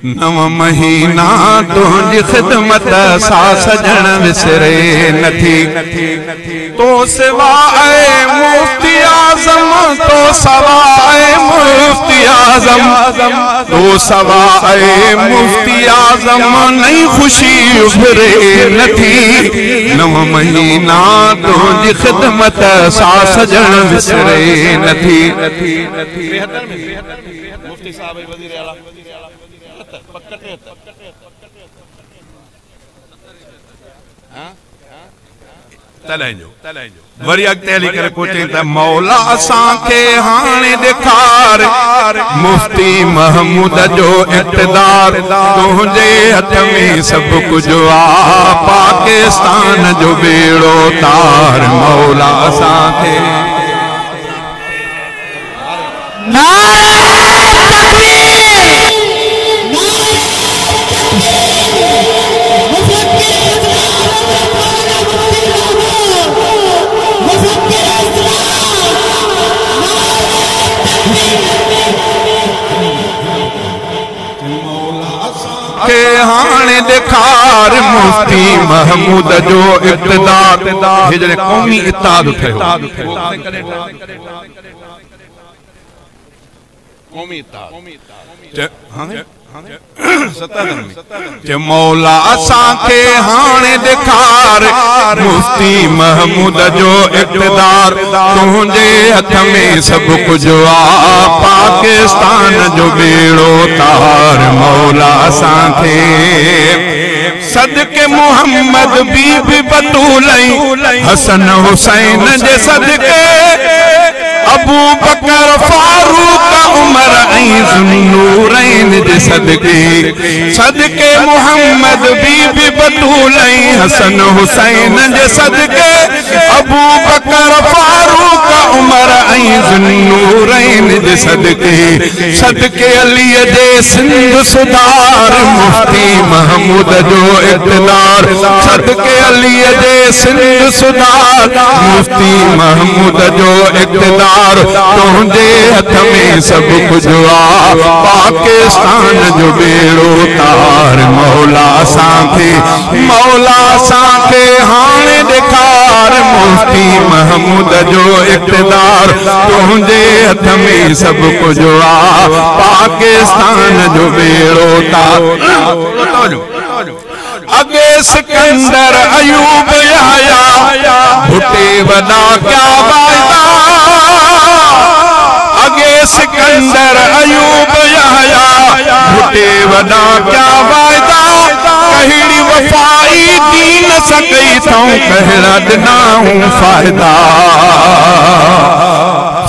नव महीना तुझी खिदमत सा सजण विसरे नथी तो सिवाए मुफ्ती आज़म तो सवाए मुफ्ती आज़म तो सवाए मुफ्ती आज़म नई खुशी उभरे नथी नव महीना तुझी खिदमत सा सजण विसरे नथी मुफ्ती साहब वज़ीर आला वरी अॻिते हली करे पहुचे त मौला असांखे हाणे ॾेखार मुफ्ती महमूद जो इक़्तिदार तुंहिंजे हथ में सभु कुझु आहे पाकिस्तान जो बेड़ो तार मौला असांखे हाणे ॾेखार मुफ्ती महमूद जो इक़्तिदार हे जॾहिं क़ौमी इत्तेहाद ठहियो क़ौमी इत्तेहाद मौला असांखे हाणे ॾेखार मुफ्ती महमूद जो इक़्तिदार तुंहिंजे हथ में सभु कुझु आहे पाकिस्तान जो बेड़ो तार मौला असांखे सदके मोहम्मद बीबी बतूलई हसन हुसैन जे सदके अबू बकर फारूक उमर ज़ुन्नूरैन जे सदके सदके मोहम्मद बीबी बतूलई हसन हुसैन जे सदके अबू बकर फारूक उमर ज़ुन्नूरैन जे सदके सदके अली जे सिंध सुधार मुफ्ती महमूद जो इक़्तिदार सदके अली जे सिंध सुधार मुफ्ती महमूद जो इक़्तिदार तुंहिंजे हथ में सभु कुझु आहे पाकिस्तान जो बेड़ो तार मौला असांखे हाणे ॾेखार मुफ्ती महमूद जो इक़्तिदार तुंहिंजे हथ में सभु कुझु आहे पाकिस्तान जो बेड़ो तार अगे सिकंदर अयूब याया भुटे वॾा क्या वायदा अगे सिकंदर अयूब याया भुटे वॾा क्या वायदा कहिड़ी वफ़ाई दीन सकई थऊं कहिड़ा ॾिनाऊं फ़ाइदा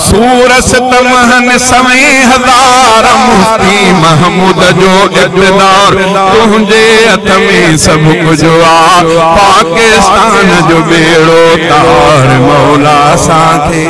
सूरस तमहन सवें हज़ार मुफ्ती महमूद जो इक़्तिदार तुंहिंजे हथ में सभु कुझु आहे पाकिस्तान जो बेड़ो तार मौला असांखे